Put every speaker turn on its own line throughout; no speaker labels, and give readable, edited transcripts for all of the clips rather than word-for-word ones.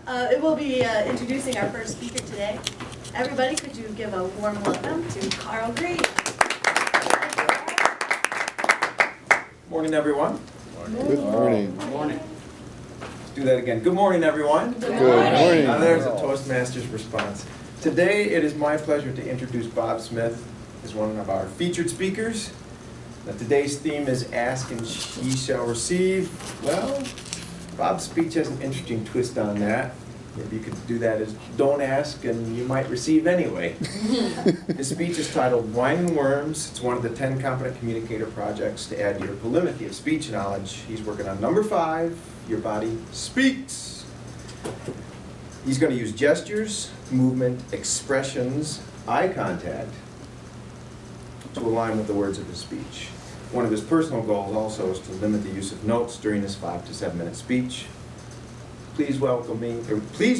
It will be introducing our first speaker today. Everybody, could you give a warm welcome to Carl Green?
Morning, everyone.
Good morning.
Good morning. Let's do that again. Good morning, everyone.
Good morning.
Now there's a Toastmasters response. Today, it is my pleasure to introduce Bob Smith as one of our featured speakers. Now, today's theme is Ask and Ye Shall Receive. Well, Bob's speech has an interesting twist on that. Maybe you could do that as don't ask and you might receive anyway. His speech is titled Wine and Worms. It's one of the 10 Competent Communicator projects to add to your polymathy of speech knowledge. He's working on number 5, Your Body Speaks. He's going to use gestures, movement, expressions, eye contact to align with the words of his speech. One of his personal goals also is to limit the use of notes during his 5 to 7 minute speech. Please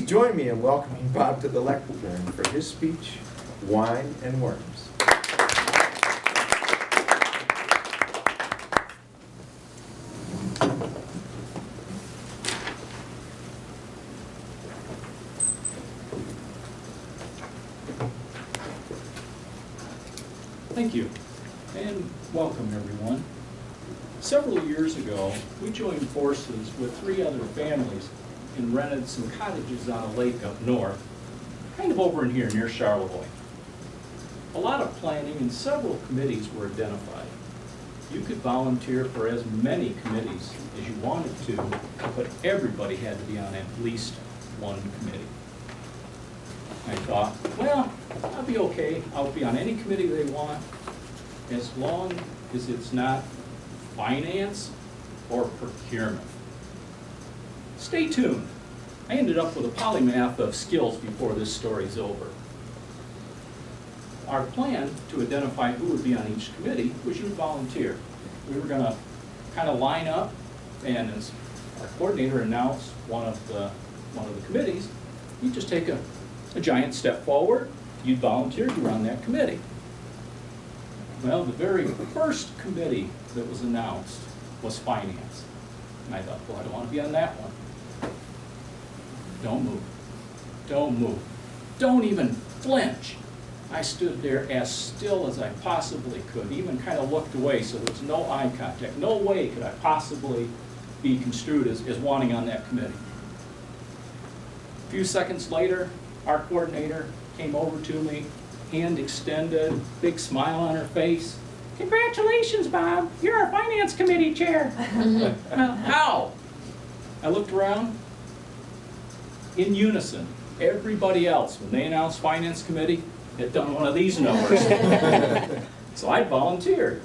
join me in welcoming Bob to the lectern for his speech, Wine and Worms.
Thank you, and welcome everyone. Several years ago, we joined forces with 3 other families and rented some cottages on a lake up north, kind of over in here near Charlevoix. A lot of planning and several committees were identified. You could volunteer for as many committees as you wanted to, but everybody had to be on at least one committee. I thought, well, I'll be okay. I'll be on any committee they want, as long as it's not finance or procurement. Stay tuned. I ended up with a polymath of skills before this story's over. Our plan to identify who would be on each committee was you would volunteer. We were going to kind of line up, and as our coordinator announced one of the committees, you just take a giant step forward, you'd volunteer, you were on that committee. Well, the very first committee that was announced was finance. And I thought, well, I don't want to be on that one. Don't move. Don't move. Don't even flinch. I stood there as still as I possibly could, even kind of looked away so there was no eye contact. No way could I possibly be construed as wanting on that committee. A few seconds later, our coordinator came over to me, hand extended, big smile on her face. Congratulations, Bob, you're our finance committee chair. How? I looked around. In unison, everybody else, when they announced finance committee, had done one of these numbers. So I volunteered.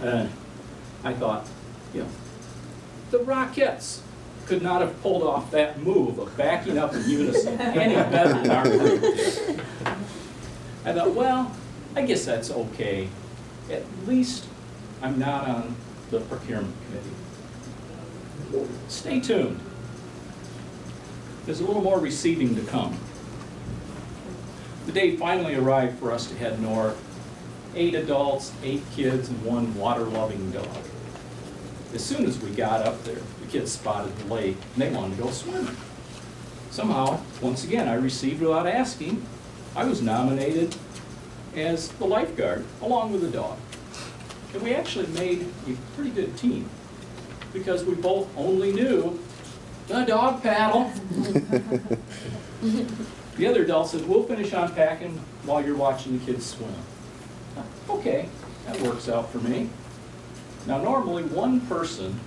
I thought, the Rockettes could not have pulled off that move of backing up in unison any better than our group did. I thought, well, I guess that's okay. At least I'm not on the procurement committee. Stay tuned. There's a little more receiving to come. The day finally arrived for us to head north. 8 adults, 8 kids, and 1 water-loving dog. As soon as we got up there, the kids spotted the lake, and they wanted to go swimming. Somehow, once again, I received without asking, I was nominated as the lifeguard, along with the dog. And we actually made a pretty good team, because we both only knew the dog paddle. The other adult said, we'll finish unpacking while you're watching the kids swim. Okay, that works out for me. Now normally 1 person,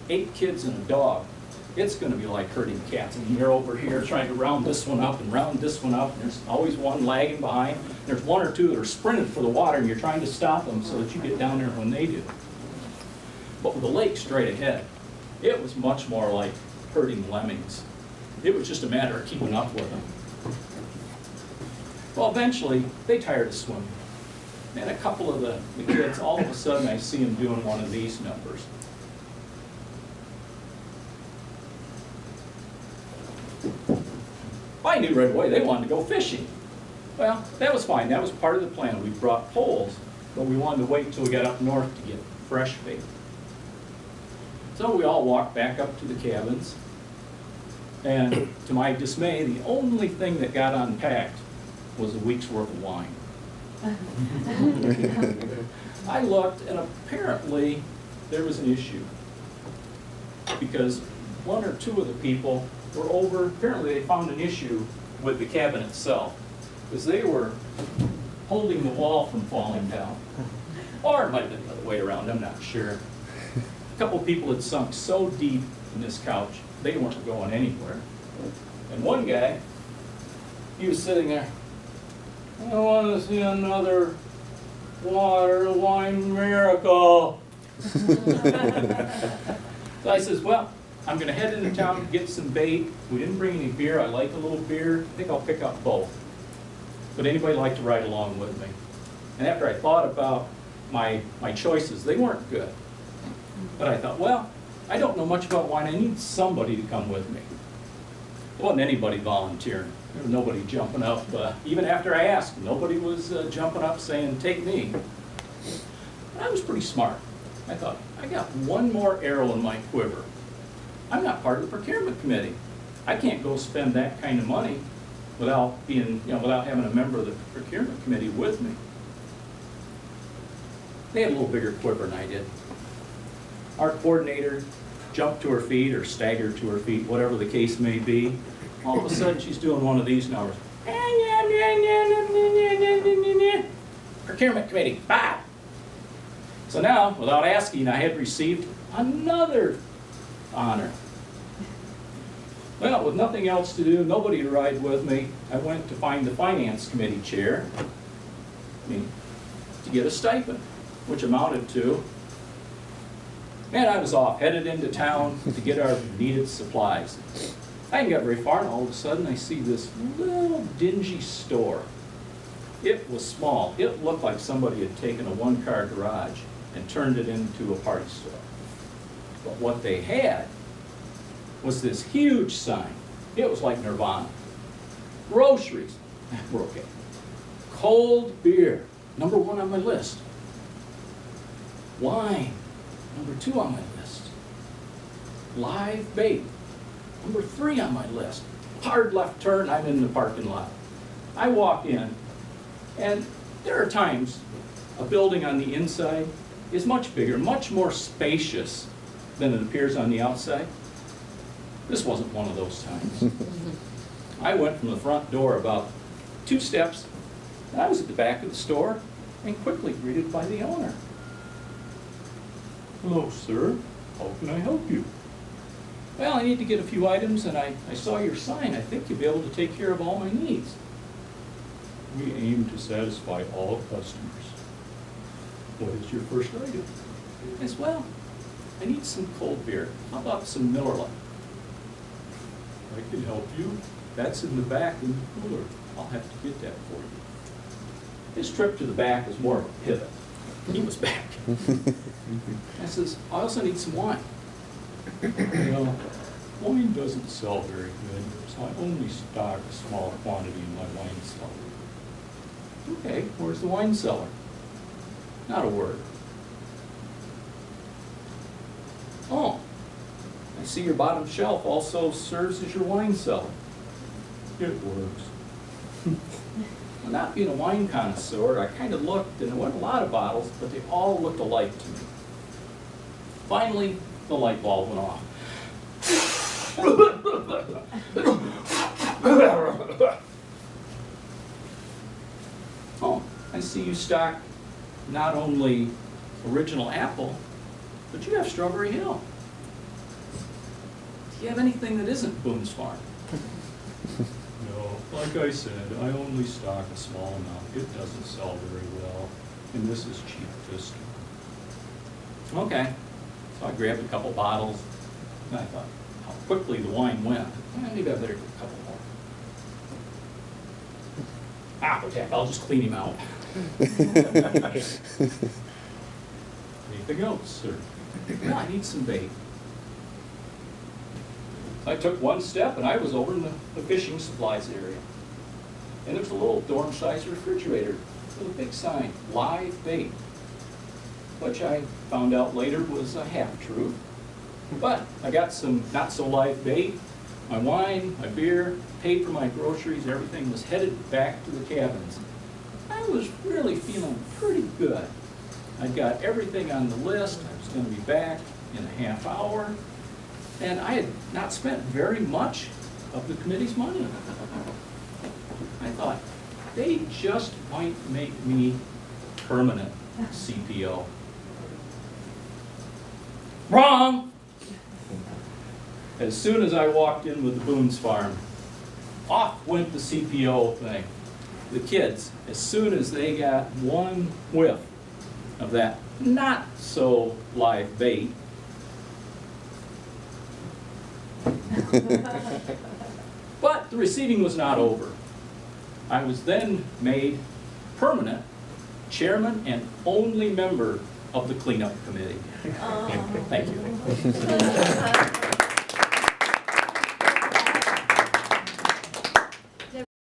8 kids and a dog, it's going to be like herding cats. And you're over here trying to round this one up and round this one up, and there's always one lagging behind. There's 1 or 2 that are sprinting for the water, and you're trying to stop them so that you get down there when they do. But with the lake straight ahead, it was much more like herding lemmings. It was just a matter of keeping up with them. Well, eventually, they tired of swimming. And a couple of the kids, all of a sudden, I see them doing one of these numbers. I knew right away they wanted to go fishing. Well, that was fine. That was part of the plan. We brought poles, but we wanted to wait until we got up north to get fresh bait. So we all walked back up to the cabins. And to my dismay, the only thing that got unpacked was a week's worth of wine. I looked, and apparently there was an issue. Because one or two of the people were over, apparently they found an issue with the cabin itself. Because they were holding the wall from falling down. Or it might have been the other way around, I'm not sure. A couple people had sunk so deep in this couch, they weren't going anywhere. And one guy, he was sitting there, I want to see another water and wine miracle. So I says, well, I'm going to head into town to get some bait. We didn't bring any beer. I like a little beer. I think I'll pick up both. Would anybody like to ride along with me? And after I thought about my choices, they weren't good. But I thought, well, I don't know much about wine. I need somebody to come with me. There wasn't anybody volunteering. There was nobody jumping up. Even after I asked, nobody was jumping up saying, take me. And I was pretty smart. I thought, I got one more arrow in my quiver. I'm not part of the procurement committee. I can't go spend that kind of money without being, without having a member of the procurement committee with me. They had a little bigger quiver than I did. Our coordinator jumped to her feet or staggered to her feet, whatever the case may be. All of a sudden, she's doing one of these numbers. Procurement committee, bah! So now, without asking, I had received another honor. Well, with nothing else to do, nobody to ride with me, I went to find the finance committee chair to get a stipend, which amounted to, and I was off, headed into town to get our needed supplies. I didn't get very far, and all of a sudden I see this little dingy store. It was small. It looked like somebody had taken a one-car garage and turned it into a party store. But what they had was this huge sign. It was like Nirvana. Groceries, we're okay. Cold beer, number 1 on my list. Wine, number 2 on my list. Live bait, number 3 on my list. Hard left turn, I'm in the parking lot. I walk in, and there are times a building on the inside is much bigger, much more spacious than it appears on the outside. This wasn't one of those times. I went from the front door about 2 steps, and I was at the back of the store and quickly greeted by the owner. Hello, sir. How can I help you? Well, I need to get a few items, and I saw your sign. I think you'll be able to take care of all my needs. We aim to satisfy all customers. What is your first item? As well, I need some cold beer. How about some Miller Lite? I can help you. That's in the back in the cooler. I'll have to get that for you. His trip to the back was more of a pivot. He was back. I says, I also need some wine. Well, wine doesn't sell very good, so I only stock a small quantity in my wine cellar. Okay, where's the wine cellar? Not a word. Oh, I see your bottom shelf also serves as your wine cellar. It works. Well, not being a wine connoisseur, I kind of looked, and there weren't a lot of bottles, but they all looked alike to me. Finally, the light bulb went off. Oh, I see you stock not only Original Apple, but you have Strawberry Hill. Do you have anything that isn't Boone's Farm? No, like I said, I only stock a small amount. It doesn't sell very well, and this is cheap whiskey. Okay, so I grabbed a couple bottles, and I thought how quickly the wine went. Maybe I better get a couple more. Ah, okay, I'll just clean him out. Anything else, sir? No, I need some bait. I took one step and I was over in the fishing supplies area. And there was a little dorm-sized refrigerator with a big sign, live bait, which I found out later was a half-truth. But I got some not-so-live bait, my wine, my beer, paid for my groceries, everything was headed back to the cabins. I was really feeling pretty good. I'd got everything on the list. I was going to be back in a half hour. And I had not spent very much of the committee's money. I thought, they just might make me permanent CPO. Wrong! As soon as I walked in with the Boone's Farm, off went the CPO thing. The kids, as soon as they got one whiff of that not so live bait, but the receiving was not over. I was then made permanent chairman and only member of the cleanup committee. Thank you.